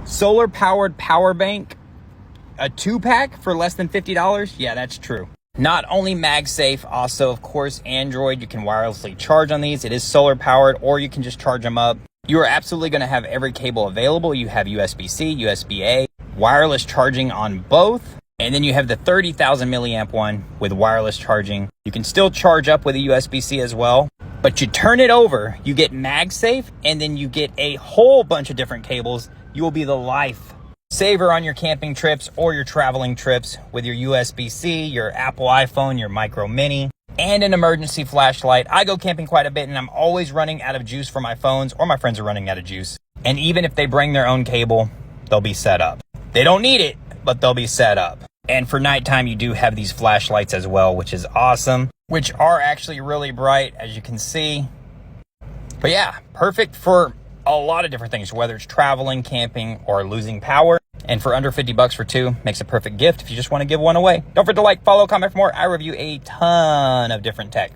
Solar powered power bank, a 2-pack for less than $50? Yeah, that's true. Not only MagSafe, also, of course, Android. You can wirelessly charge on these. It is solar powered, or you can just charge them up. You are absolutely going to have every cable available. You have USB-C, USB-A, wireless charging on both. And then you have the 30,000 milliamp one with wireless charging. You can still charge up with a USB-C as well. But you turn it over, you get MagSafe, and then you get a whole bunch of different cables. You will be the life saver on your camping trips or your traveling trips with your USB-C, your Apple iPhone, your Micro Mini, and an emergency flashlight. I go camping quite a bit, and I'm always running out of juice for my phones, or my friends are running out of juice. And even if they bring their own cable, they'll be set up. They don't need it, but they'll be set up. And for nighttime, you do have these flashlights as well, which is awesome, which are actually really bright, as you can see. But yeah, perfect for a lot of different things, whether it's traveling, camping, or losing power. And for under $50 for two, makes a perfect gift if you just want to give one away. Don't forget to like, follow, comment for more. I review a ton of different tech.